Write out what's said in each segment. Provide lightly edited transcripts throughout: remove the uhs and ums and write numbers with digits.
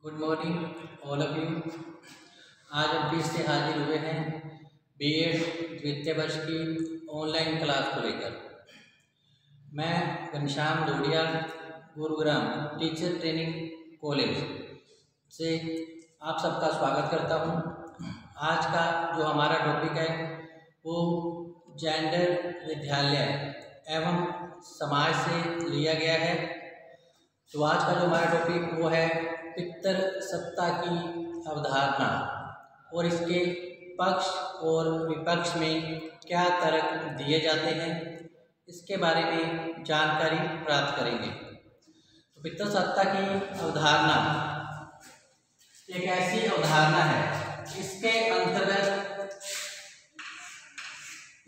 Good morning all of you. आज हम फिर से हाजिर हुए हैं बीएड द्वितीय वर्ष की ऑनलाइन क्लास को लेकर। मैं Ghanshyam Dhodia Gurugram teacher training college से आप सबका स्वागत करता हूं। आज का जो हमारा टॉपिक है वो जेंडर विद्यालय एवं समाज से लिया गया है। तो आज का जो हमारा टॉपिक वो है पितृ सत्ता की अवधारणा और इसके पक्ष और विपक्ष में क्या तर्क दिए जाते हैं, इसके बारे में जानकारी प्राप्त करेंगे। तो पितृ सत्ता की अवधारणा एक ऐसी अवधारणा है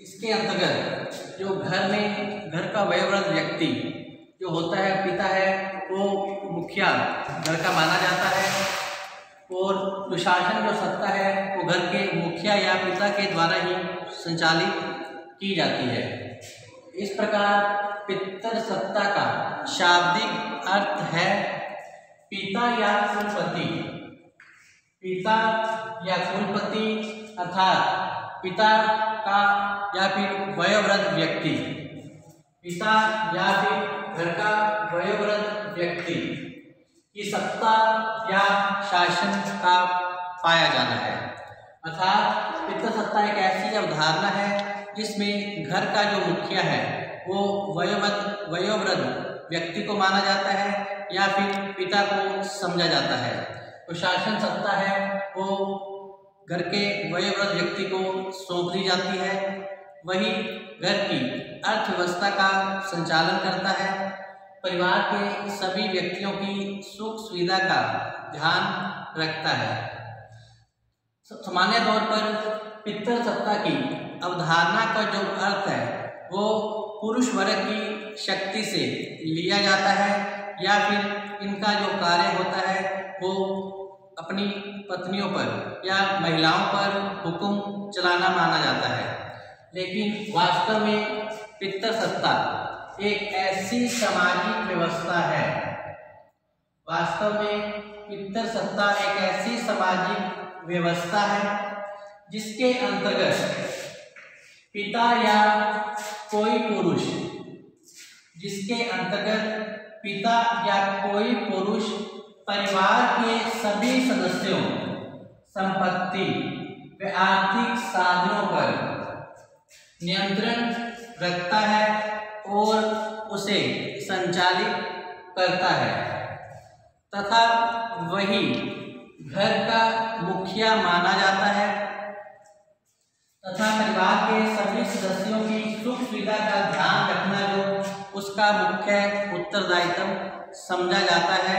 इसके अंतर्गत जो घर का वयोवृद्ध व्यक्ति जो होता है, पिता है, वो मुखिया घर का माना जाता है और प्रशासन जो सत्ता है वो घर के मुखिया या पिता के द्वारा ही संचालित की जाती है। इस प्रकार पितृ सत्ता का शाब्दिक अर्थ है पिता या कुलपति। पिता या कुलपति अर्थात पिता का या फिर वयोवृद्ध व्यक्ति, पिता या फिर घर का वयोवृद्ध व्यक्ति की सत्ता या शासन का पाया जाना है। अर्थात पितृ सत्ता एक ऐसी अवधारणा है जिसमें घर का जो मुखिया है वो वयोवृद्ध व्यक्ति को माना जाता है या फिर पिता को समझा जाता है। तो शासन सत्ता है वो घर के वयोवृद्ध व्यक्ति को सौंप दी जाती है। वही घर की अर्थव्यवस्था का संचालन करता है, परिवार के सभी व्यक्तियों की सुख सुविधा का ध्यान रखता है। सामान्य तौर पर पितृ सत्ता की अवधारणा का जो अर्थ है वो पुरुष वर्ग की शक्ति से लिया जाता है या फिर इनका जो कार्य होता है वो अपनी पत्नियों पर या महिलाओं पर हुक्म चलाना माना जाता है। लेकिन वास्तव में पितृ सत्ता एक ऐसी सामाजिक व्यवस्था है, वास्तव में पितृ सत्ता एक ऐसी सामाजिक व्यवस्था है जिसके अंतर्गत पिता या कोई पुरुष परिवार के सभी सदस्यों, संपत्ति व आर्थिक साधनों पर नियंत्रण रखता है और उसे संचालित करता है तथा वही घर का मुखिया माना जाता है तथा परिवार के सभी सदस्यों की सुख सुविधा का ध्यान रखना जो उसका मुख्य उत्तरदायित्व समझा जाता है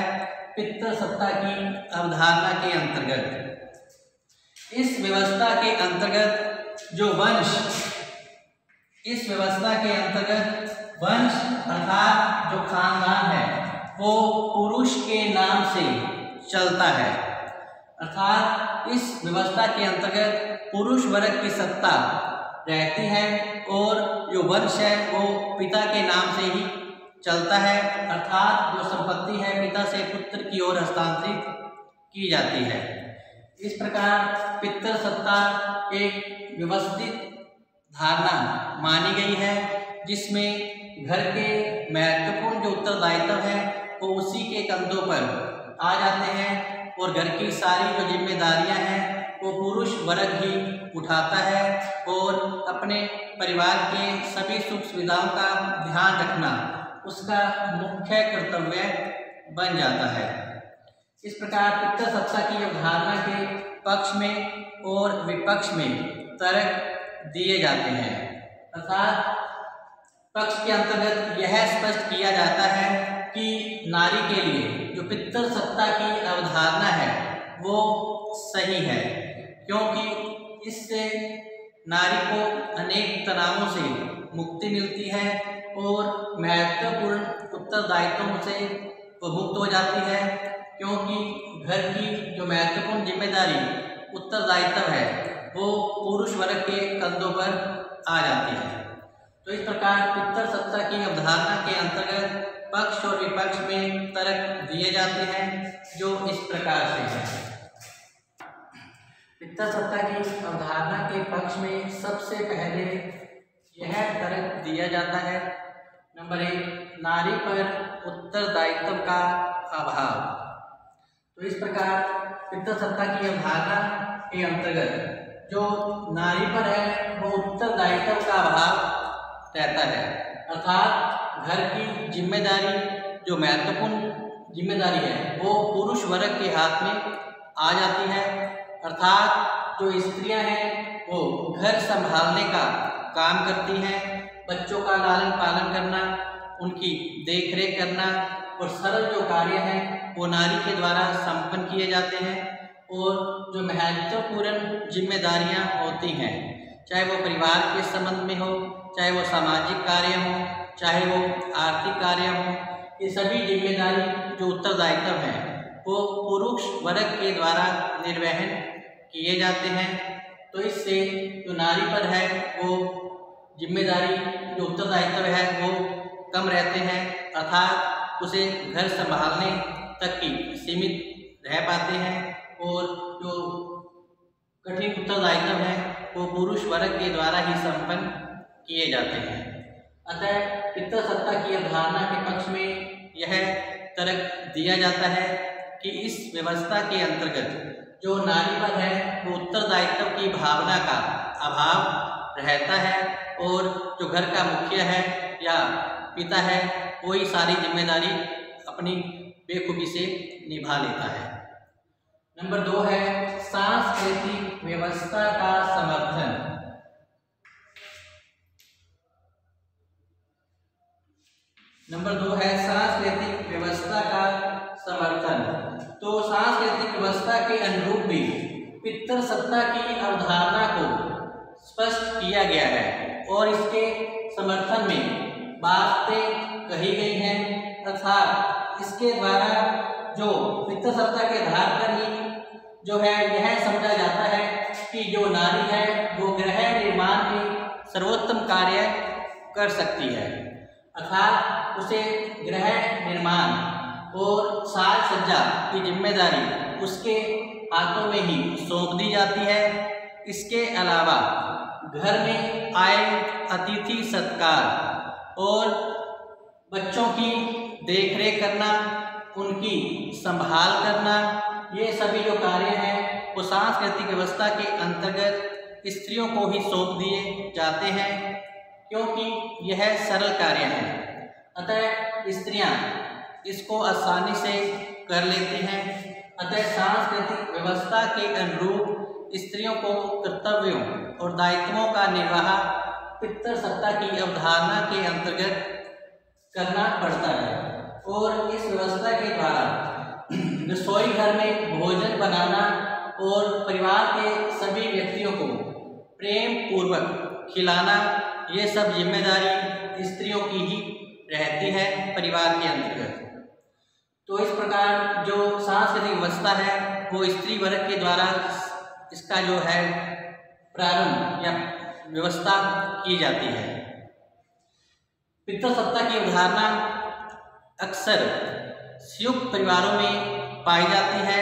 पितृ सत्ता की अवधारणा के अंतर्गत। इस व्यवस्था के अंतर्गत वंश अर्थात जो खानदान है वो पुरुष के नाम से चलता है। अर्थात इस व्यवस्था के अंतर्गत पुरुष वर्ग की सत्ता रहती है और जो वंश है वो पिता के नाम से ही चलता है। अर्थात जो संपत्ति है पिता से पुत्र की ओर हस्तांतरित की जाती है। इस प्रकार पितृ सत्ता एक व्यवस्थित धारणा मानी गई है जिसमें घर के महत्वपूर्ण जो उत्तरदायित्व है वो उसी के कंधों पर आ जाते हैं और घर की सारी जो जिम्मेदारियां हैं वो पुरुष वर्ग ही उठाता है और अपने परिवार के सभी सुख सुविधाओं का ध्यान रखना उसका मुख्य कर्तव्य बन जाता है। इस प्रकार पितृ सत्ता की अवधारणा के पक्ष में और विपक्ष में तर्क दिए जाते हैं। अर्थात पक्ष के अंतर्गत यह स्पष्ट किया जाता है कि नारी के लिए जो पितृ सत्ता की अवधारणा है वो सही है, क्योंकि इससे नारी को अनेक तनावों से मुक्ति मिलती है और महत्वपूर्ण उत्तरदायित्वों से वो मुक्त हो जाती है, क्योंकि घर की जो महत्वपूर्ण जिम्मेदारी उत्तरदायित्व है वो पुरुष वर्ग के कंधों पर आ जाती है। तो इस प्रकार पितृ सत्ता की अवधारणा के अंतर्गत पक्ष और विपक्ष में तर्क दिए जाते हैं जो इस प्रकार से है। पितृसत्ता की अवधारणा के पक्ष में सबसे पहले यह तर्क दिया जाता है, नंबर 1, नारी पर उत्तरदायित्व का अभाव। तो इस प्रकार पितृसत्ता की अवधारणा के अंतर्गत जो नारी पर है वो उत्तरदायित्व का अभाव रहता है, अर्थात घर की जिम्मेदारी, जो महत्वपूर्ण जिम्मेदारी है वो पुरुष वर्ग के हाथ में आ जाती है, अर्थात जो स्त्रियां हैं वो घर संभालने का काम करती हैं, बच्चों का लालन पालन करना, उनकी देखरेख करना और सरल जो कार्य हैं वो नारी के द्वारा संपन्न किए जाते हैं। और जो महत्वपूर्ण जिम्मेदारियां होती हैं, चाहे वो परिवार के संबंध में हो, चाहे वो सामाजिक कार्य हो, चाहे वो आर्थिक कार्य हो, ये सभी जिम्मेदारी जो उत्तरदायित्व हैं वो पुरुष वर्ग के द्वारा निर्वहन किए जाते हैं। तो इससे जो नारी पर है वो जिम्मेदारी, जो उत्तरदायित्व है वो कम रहते हैं, अर्थात उसे घर संभालने तक की सीमित रह पाते हैं और जो कठिन उत्तरदायित्व है वो पुरुष वर्ग के द्वारा ही संपन्न किए जाते हैं। अतः पितृसत्ता की अवधारणा के पक्ष में यह तर्क दिया जाता है कि इस व्यवस्था के अंतर्गत जो नारी पर है वो उत्तरदायित्व की भावना का अभाव रहता है और जो घर का मुखिया है या पिता है वो ही सारी जिम्मेदारी अपनी बेखूबी से निभा लेता है। नंबर 2 है सांस्कृतिक व्यवस्था का समर्थन। नंबर 2 है सांस्कृतिक व्यवस्था का समर्थन। तो सांस्कृतिक व्यवस्था के अनुरूप भी पितृसत्ता की अवधारणा को स्पष्ट किया गया है और इसके समर्थन में बातें कही गई हैं, अर्थात इसके द्वारा जो पितृसत्ता के आधार पर ही जो है यह समझा जाता है कि जो नारी है वो गृह निर्माण में सर्वोत्तम कार्य कर सकती है, अर्थात उसे गृह निर्माण और साज सज्जा की जिम्मेदारी उसके हाथों में ही सौंप दी जाती है। इसके अलावा घर में आए अतिथि सत्कार और बच्चों की देखरेख करना, उनकी संभाल करना, ये सभी जो कार्य हैं वो सांस्कृतिक व्यवस्था के अंतर्गत स्त्रियों को ही सौंप दिए जाते हैं, क्योंकि यह सरल कार्य है। अतः स्त्रियां इसको आसानी से कर लेती हैं। अतः सांस्कृतिक व्यवस्था के अनुरूप स्त्रियों को कर्तव्यों और दायित्वों का निर्वाह पितृसत्ता की अवधारणा के अंतर्गत करना पड़ता है और इस व्यवस्था के द्वारा रसोई घर में भोजन बनाना और परिवार के सभी व्यक्तियों को प्रेम पूर्वक खिलाना, ये सब जिम्मेदारी स्त्रियों की ही रहती है परिवार के अंतर्गत। तो इस प्रकार जो सांस्कृतिक व्यवस्था है वो स्त्री वर्ग के द्वारा इसका जो है प्रारंभ या व्यवस्था की जाती है। पितृसत्ता की अवधारणा अक्सर संयुक्त परिवारों में पाई जाती है।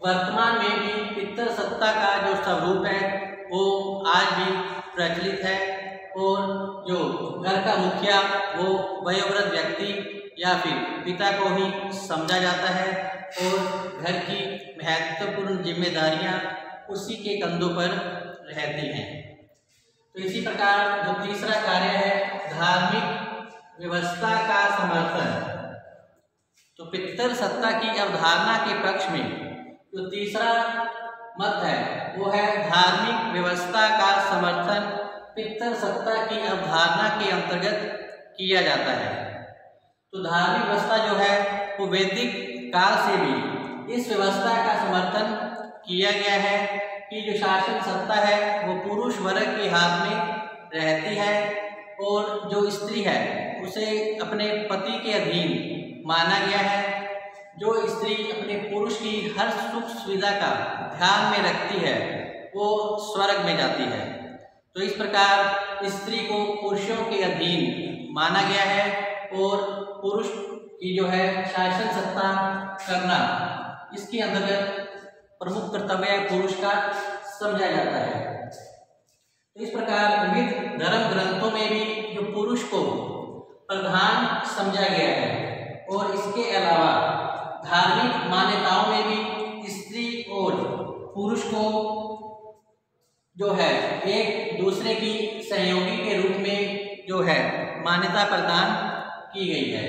वर्तमान में भी पितृसत्ता का जो स्वरूप है वो आज भी प्रचलित है और जो घर का मुखिया वो वयोवृद्ध व्यक्ति या फिर पिता को ही समझा जाता है और घर की महत्वपूर्ण जिम्मेदारियां उसी के कंधों पर रहती हैं। तो इसी प्रकार जो तीसरा कार्य है धार्मिक व्यवस्था का समर्थन। तो पितृसत्ता की अवधारणा के पक्ष में जो तीसरा मत है वो है धार्मिक व्यवस्था का समर्थन पितृसत्ता की अवधारणा के अंतर्गत किया जाता है। तो धार्मिक व्यवस्था जो है वो वैदिक काल से भी इस व्यवस्था का समर्थन किया गया है कि जो शासन सत्ता है वो पुरुष वर्ग के हाथ में रहती है और जो स्त्री है उसे अपने पति के अधीन माना गया है। जो स्त्री अपने पुरुष की हर सुख सुविधा का ध्यान में रखती है वो स्वर्ग में जाती है। तो इस प्रकार स्त्री को पुरुषों के अधीन माना गया है और पुरुष की जो है शासन सत्ता करना, इसके अंतर्गत प्रमुख कर्तव्य पुरुष का समझा जाता है। तो इस प्रकार विविध धर्म ग्रंथों में भी जो पुरुष को प्रधान समझा गया है, और इसके अलावा धार्मिक मान्यताओं में भी स्त्री और पुरुष को जो है एक दूसरे की सहयोगी के रूप में जो है मान्यता प्रदान की गई है।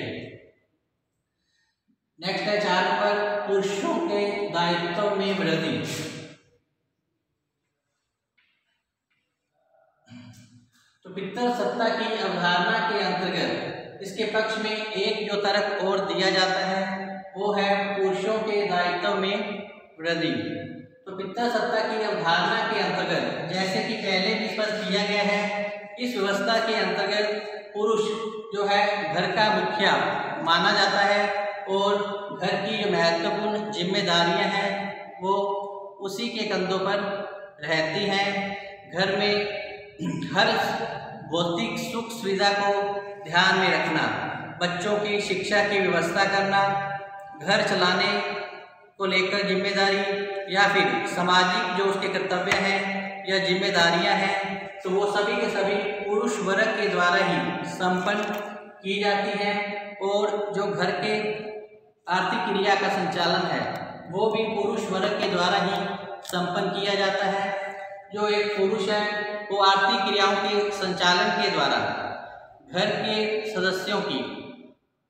नेक्स्ट है 4 नंबर, पुरुषों के दायित्व में वृद्धि। तो पितृसत्ता की अवधारणा के अंतर्गत इसके पक्ष में एक जो तर्क और दिया जाता है वो है पुरुषों के दायित्व में वृद्धि। तो पितृसत्ता की अवधारणा के अंतर्गत जैसे कि पहले भी स्पष्ट किया गया है, इस व्यवस्था के अंतर्गत पुरुष जो है घर का मुखिया माना जाता है और घर की जो महत्वपूर्ण जिम्मेदारियां हैं वो उसी के कंधों पर रहती हैं। घर में हर भौतिक सुख सुविधा को ध्यान में रखना, बच्चों की शिक्षा की व्यवस्था करना, घर चलाने को लेकर जिम्मेदारी या फिर सामाजिक जो उसके कर्तव्य हैं या जिम्मेदारियां हैं, तो वो सभी के सभी पुरुष वर्ग के द्वारा ही संपन्न की जाती हैं। और जो घर के आर्थिक क्रिया का संचालन है वो भी पुरुष वर्ग के द्वारा ही संपन्न किया जाता है। जो एक पुरुष है वो आर्थिक क्रियाओं के संचालन के द्वारा घर के सदस्यों की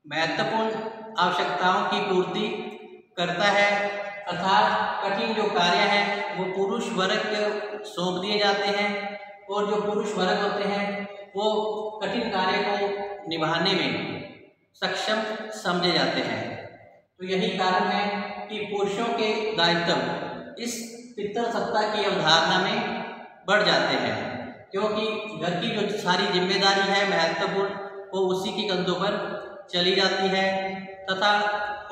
महत्वपूर्ण आवश्यकताओं की पूर्ति करता है, अर्थात कठिन जो कार्य हैं वो पुरुष वर्ग को सौंप दिए जाते हैं, और जो पुरुष वर्ग होते हैं वो कठिन कार्य को निभाने में सक्षम समझे जाते हैं। तो यही कारण है कि पुरुषों के दायित्व इस पितृसत्ता की अवधारणा में बढ़ जाते हैं, क्योंकि घर की जो सारी जिम्मेदारी है महत्वपूर्ण वो उसी के कंधों पर चली जाती है, तथा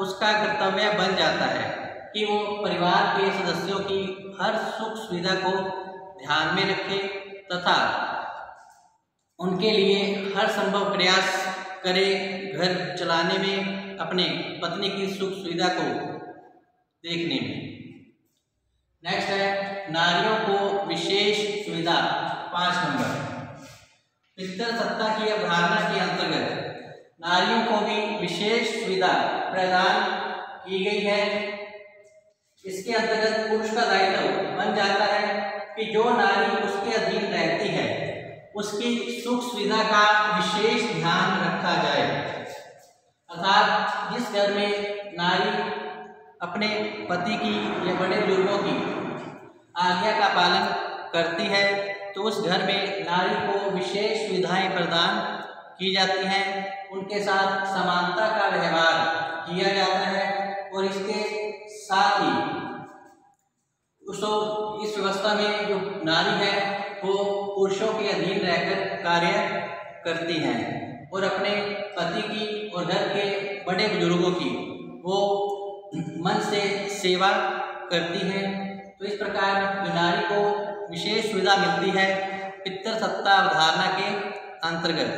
उसका कर्तव्य बन जाता है कि वो परिवार के सदस्यों की हर सुख सुविधा को ध्यान में रखे तथा उनके लिए हर संभव प्रयास करे घर चलाने में, अपने पत्नी की सुख सुविधा को देखने में। नेक्स्ट है नारियों को विशेष सुविधा। 5 नंबर, पितृसत्ता की अवधारणा के अंतर्गत नारियों को भी विशेष सुविधा प्रदान की गई है। इसके अंतर्गत पुरुष का दायित्व बन जाता है कि जो नारी उसके अधीन रहती है उसकी सुख सुविधा का विशेष ध्यान रखा जाए, अर्थात जिस घर में नारी अपने पति की या बड़े बुजुर्गों की आज्ञा का पालन करती है तो उस घर में नारी को विशेष सुविधाएं प्रदान की जाती हैं, उनके साथ समानता का व्यवहार किया जाता है, और इसके साथ ही इस व्यवस्था में जो नारी है वो पुरुषों के अधीन रहकर कार्य करती हैं और अपने पति की और घर के बड़े बुजुर्गों की वो मन से सेवा करती हैं। तो इस प्रकार नारी को विशेष सुविधा मिलती है पितृसत्ता अवधारणा के अंतर्गत।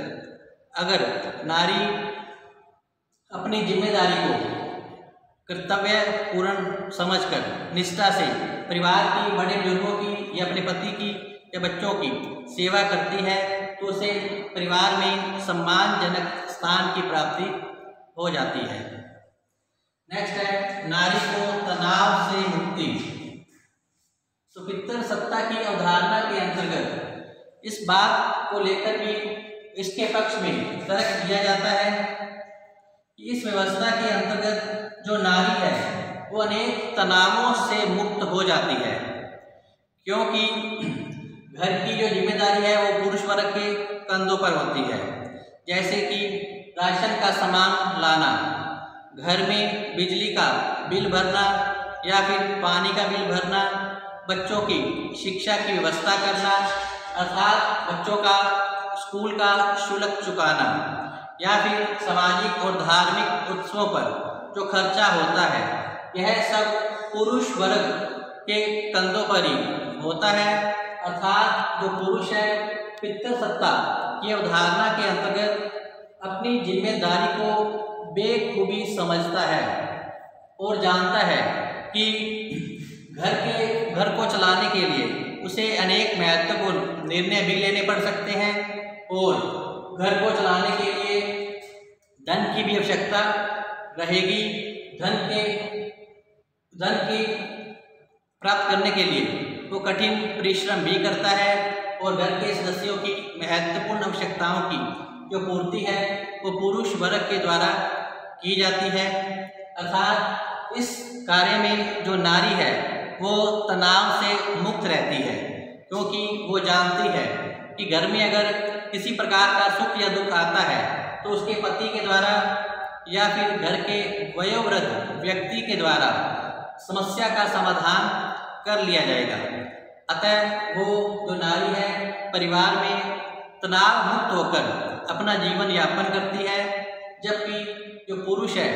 अगर नारी अपनी जिम्मेदारी को कर्तव्य पूर्ण समझकर निष्ठा से परिवार की बड़े बुजुर्गों की या अपने पति की या बच्चों की सेवा करती है तो उसे परिवार में सम्मानजनक स्थान की प्राप्ति हो जाती है। नेक्स्ट है नारी को तनाव से मुक्ति। तो पितृसत्ता की अवधारणा के अंतर्गत इस बात को लेकर भी इसके पक्ष में तर्क दिया जाता है कि इस व्यवस्था के अंतर्गत जो नारी है वो अनेक तनावों से मुक्त हो जाती है, क्योंकि घर की जो जिम्मेदारी है वो पुरुष वर्ग के कंधों पर होती है, जैसे कि राशन का सामान लाना, घर में बिजली का बिल भरना या फिर पानी का बिल भरना, बच्चों की शिक्षा की व्यवस्था करना अर्थात बच्चों का स्कूल का शुल्क चुकाना, या फिर सामाजिक और धार्मिक उत्सवों पर जो खर्चा होता है यह सब पुरुष वर्ग के कंधों पर ही होता है। अर्थात जो पुरुष है पितृसत्ता की अवधारणा के अंतर्गत अपनी जिम्मेदारी को बेखूबी समझता है और जानता है कि घर को चलाने के लिए उसे अनेक महत्वपूर्ण निर्णय भी लेने पड़ सकते हैं और घर को चलाने के लिए धन की भी आवश्यकता रहेगी। धन की प्राप्त करने के लिए वो कठिन परिश्रम भी करता है और घर के सदस्यों की महत्वपूर्ण आवश्यकताओं की जो पूर्ति है वो पुरुष वर्ग के द्वारा की जाती है। अर्थात इस कार्य में जो नारी है वो तनाव से मुक्त रहती है, क्योंकि वो जानती है कि घर में अगर किसी प्रकार का सुख या दुख आता है तो उसके पति के द्वारा या फिर घर के वयोवृद्ध व्यक्ति के द्वारा समस्या का समाधान कर लिया जाएगा। अतः वो जो नारी है परिवार में तनाव मुक्त होकर अपना जीवन यापन करती है, जबकि जो पुरुष है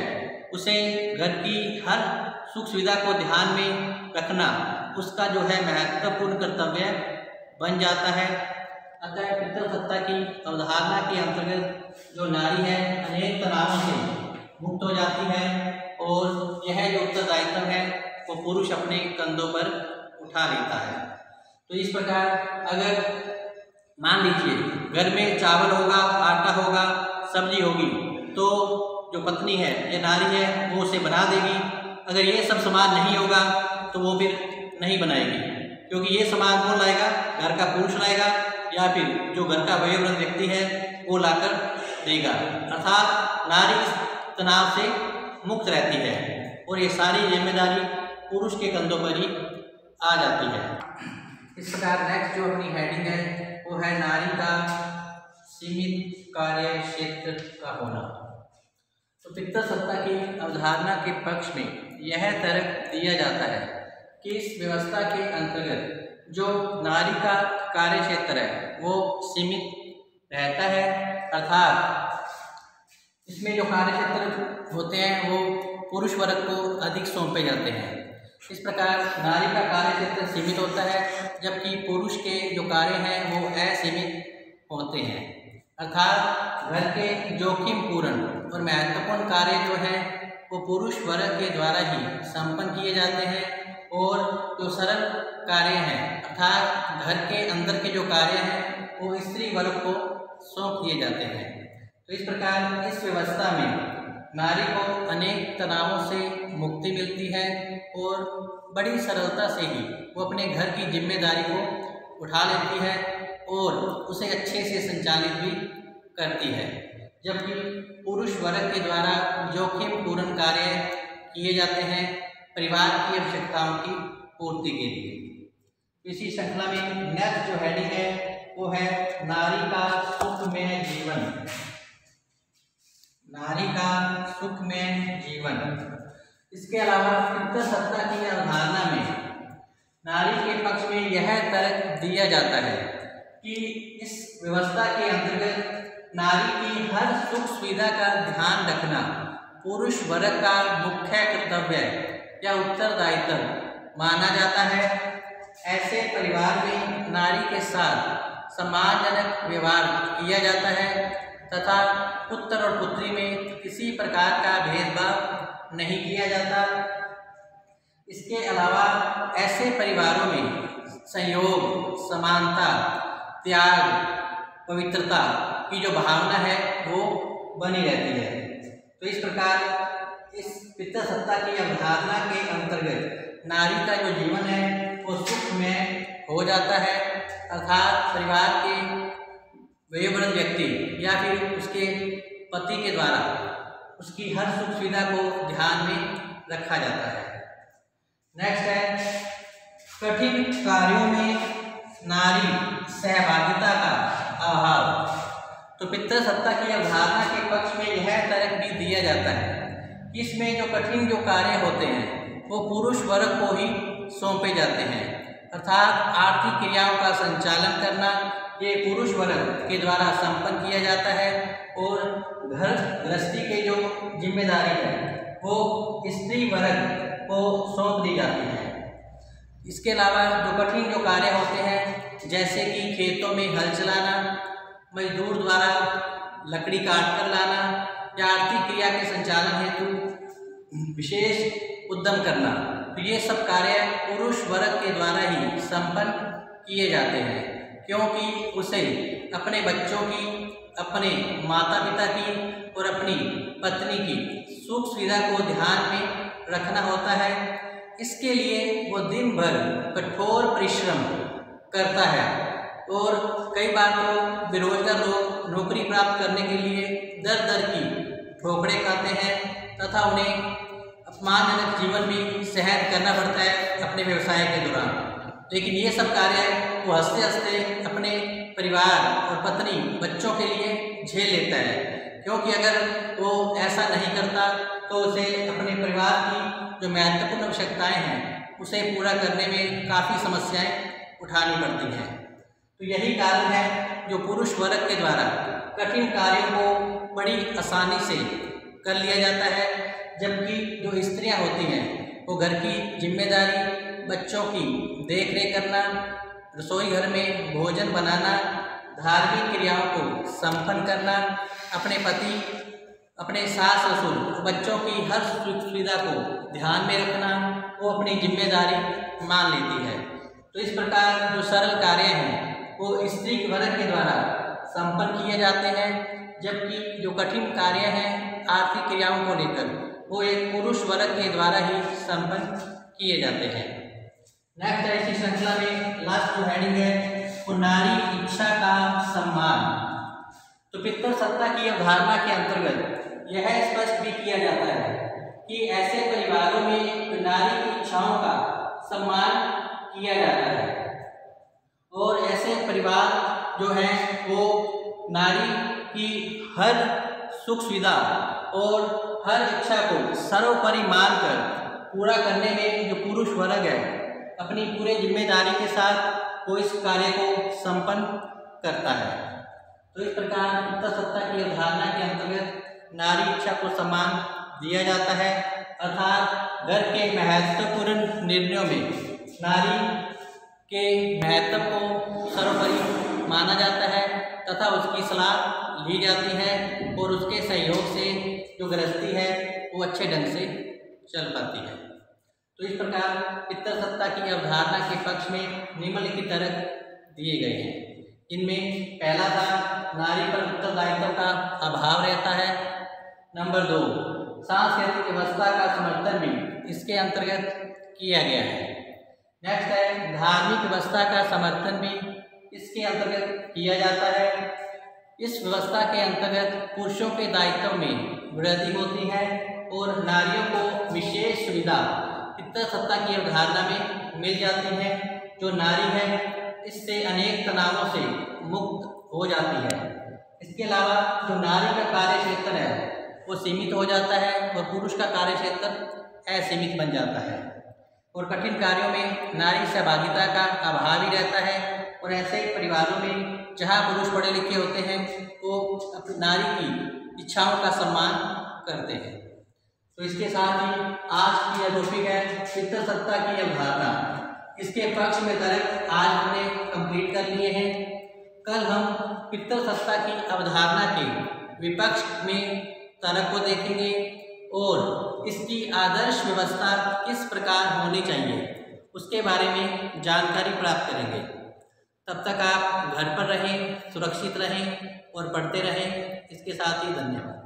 उसे घर की हर सुख सुविधा को ध्यान में रखना उसका जो है महत्वपूर्ण कर्तव्य बन जाता है। अतः पितृसत्ता की अवधारणा के अंतर्गत जो नारी है अनेक तनावों से मुक्त हो जाती है और यह जो उत्तरदायित्व है वो पुरुष अपने कंधों पर उठा लेता है। तो इस प्रकार अगर मान लीजिए घर में चावल होगा, आटा होगा, सब्जी होगी, तो जो पत्नी है या नारी है वो उसे बना देगी। अगर ये सब सामान नहीं होगा तो वो फिर नहीं बनाएगी, क्योंकि ये सामान कौन लाएगा? घर का पुरुष लाएगा या फिर जो घर का वयोवृद्ध व्यक्ति है वो लाकर देगा। अर्थात नारी इस तनाव से मुक्त रहती है और ये सारी जिम्मेदारी पुरुष के कंधों पर ही आ जाती है। इस प्रकार नेक्स्ट जो अपनी हेडिंग है वो है नारी का सीमित कार्य क्षेत्र का होना। तो पितृसत्ता की अवधारणा के पक्ष में यह तर्क दिया जाता है कि इस व्यवस्था के अंतर्गत जो नारी का कार्य क्षेत्र है वो सीमित रहता है। अर्थात इसमें जो कार्य क्षेत्र होते हैं वो पुरुष वर्ग को अधिक सौंपे जाते हैं। इस प्रकार नारी का कार्य क्षेत्र सीमित होता है, जबकि पुरुष के जो कार्य हैं वो असीमित होते हैं। अर्थात घर के जोखिमपूर्ण और महत्वपूर्ण कार्य जो हैं वो पुरुष वर्ग के द्वारा ही संपन्न किए जाते हैं और जो सरल कार्य हैं अर्थात घर के अंदर के जो कार्य हैं वो स्त्री वर्ग को सौंप दिए जाते हैं। तो इस प्रकार इस व्यवस्था में नारी को अनेक तनावों से मुक्ति मिलती है और बड़ी सरलता से ही वो अपने घर की जिम्मेदारी को उठा लेती है और उसे अच्छे से संचालित भी करती है, जबकि पुरुष वर्ग के द्वारा जोखिमपूर्ण कार्य किए जाते हैं परिवार की आवश्यकताओं की पूर्ति के लिए। इसी श्रृंखला में नेक्स्ट जो हेडिंग है वो है नारी का सुखमय जीवन। नारी का सुखमय जीवन। इसके अलावा पितृसत्ता की अवधारणा में नारी के पक्ष में यह तर्क दिया जाता है कि इस व्यवस्था के अंतर्गत नारी की हर सुख सुविधा का ध्यान रखना पुरुष वर्ग का मुख्य कर्तव्य या उत्तरदायित्व माना जाता है। ऐसे परिवार में नारी के साथ सम्मानजनक व्यवहार किया जाता है तथा पुत्र और पुत्री में किसी प्रकार का भेदभाव नहीं किया जाता। इसके अलावा ऐसे परिवारों में संयोग, समानता, त्याग, पवित्रता की जो भावना है वो बनी रहती है। तो इस प्रकार इस पितृसत्ता की अवधारणा के अंतर्गत नारी का जो जीवन है वो सुखमय हो जाता है। अर्थात परिवार के वयोवृद्ध व्यक्ति या फिर उसके पति के द्वारा उसकी हर सुख सुविधा को ध्यान में रखा जाता है। नेक्स्ट है कठिन कार्यों में नारी सहभागिता का अभाव। तो पितृसत्ता की अवधारणा के पक्ष में यह तर्क भी दिया जाता है कि इसमें जो कठिन जो कार्य होते हैं वो पुरुष वर्ग को ही सौंपे जाते हैं। अर्थात आर्थिक क्रियाओं का संचालन करना ये पुरुष वर्ग के द्वारा संपन्न किया जाता है और घर गृहस्थी के जो जिम्मेदारी है वो स्त्री वर्ग को सौंप दी जाती है। इसके अलावा जो कठिन जो कार्य होते हैं जैसे कि खेतों में हल चलाना, मजदूर द्वारा लकड़ी काट कर लाना या आर्थिक क्रिया के संचालन हेतु विशेष उद्यम करना, तो ये सब कार्य पुरुष वर्ग के द्वारा ही संपन्न किए जाते हैं, क्योंकि उसे अपने बच्चों की, अपने माता पिता की और अपनी पत्नी की सुख सुविधा को ध्यान में रखना होता है। इसके लिए वो दिन भर कठोर परिश्रम करता है और कई बार तो बेरोजगार लोग नौकरी प्राप्त करने के लिए दर दर की ठोकरें खाते हैं तथा उन्हें अपमानजनक जीवन भी सहन करना पड़ता है अपने व्यवसाय के दौरान। लेकिन ये सब कार्य वो हंसते हंसते अपने परिवार और पत्नी बच्चों के लिए झेल लेता है, क्योंकि अगर वो ऐसा नहीं करता तो उसे अपने परिवार की जो महत्वपूर्ण आवश्यकताएं हैं उसे पूरा करने में काफ़ी समस्याएं उठानी पड़ती हैं। तो यही कारण है जो पुरुष वर्ग के द्वारा कठिन कार्यों को बड़ी आसानी से कर लिया जाता है, जबकि जो स्त्रियां होती हैं वो घर की जिम्मेदारी, बच्चों की देखरेख करना, रसोई घर में भोजन बनाना, धार्मिक क्रियाओं को संपन्न करना, अपने पति, अपने सास ससुर, बच्चों की हर सुख सुविधा को ध्यान में रखना वो अपनी जिम्मेदारी मान लेती है। तो इस प्रकार जो सरल कार्य हैं वो स्त्री वर्ग के द्वारा संपन्न किए जाते हैं, जबकि जो कठिन कार्य हैं आर्थिक क्रियाओं को लेकर वो एक पुरुष वर्ग के द्वारा ही संपन्न किए जाते हैं। नेक्स्ट है इसी श्रृंखला में लास्ट जो हेडिंग है वो नारी इच्छा का सम्मान। तो पितृसत्ता की अवधारणा के अंतर्गत यह स्पष्ट भी किया जाता है कि ऐसे परिवारों में नारी की इच्छाओं का सम्मान किया जाता है और ऐसे परिवार जो हैं वो नारी की हर सुख सुविधा और हर इच्छा को सर्वोपरि मानकर पूरा करने में जो पुरुष वर्ग है अपनी पूरे जिम्मेदारी के साथ वो इस कार्य को संपन्न करता है। तो इस प्रकार पितृसत्ता की अवधारणा के अंतर्गत नारी इच्छा को सम्मान दिया जाता है, अर्थात घर के महत्वपूर्ण निर्णयों में नारी के महत्व को सर्वोपरि माना जाता है तथा उसकी सलाह ली जाती है और उसके सहयोग से जो गृहस्थी है वो अच्छे ढंग से चल पाती है। तो इस प्रकार पितृसत्ता की अवधारणा के पक्ष में निम्नलिखित तर्क दिए गए हैं। इनमें पहला था नारी पर उत्तरदायित्व का अभाव रहता है। नंबर 2, सांस्कृतिक व्यवस्था का समर्थन भी इसके अंतर्गत किया गया है। नेक्स्ट है धार्मिक व्यवस्था का समर्थन भी इसके अंतर्गत किया जाता है। इस व्यवस्था के अंतर्गत पुरुषों के दायित्व में वृद्धि होती है और नारियों को विशेष सुविधा पितृसत्ता की अवधारणा में मिल जाती है। जो नारी है इससे अनेक तनावों से मुक्त हो जाती है। इसके अलावा जो नारी का कार्य क्षेत्र है वो सीमित हो जाता है और पुरुष का कार्य क्षेत्र असीमित बन जाता है और कठिन कार्यों में नारी सहभागिता का अभाव ही रहता है। और ऐसे परिवारों में जहाँ पुरुष पढ़े लिखे होते हैं वो अपनी नारी की इच्छाओं का सम्मान करते हैं। तो इसके साथ ही आज की यह टॉपिक है पितृसत्ता की अवधारणा, इसके पक्ष में तर्क आज हमने कंप्लीट कर लिए हैं। कल हम पितृसत्ता की अवधारणा के विपक्ष में तर्क को देखेंगे और इसकी आदर्श व्यवस्था किस प्रकार होनी चाहिए उसके बारे में जानकारी प्राप्त करेंगे। तब तक आप घर पर रहें, सुरक्षित रहें और पढ़ते रहें। इसके साथ ही धन्यवाद।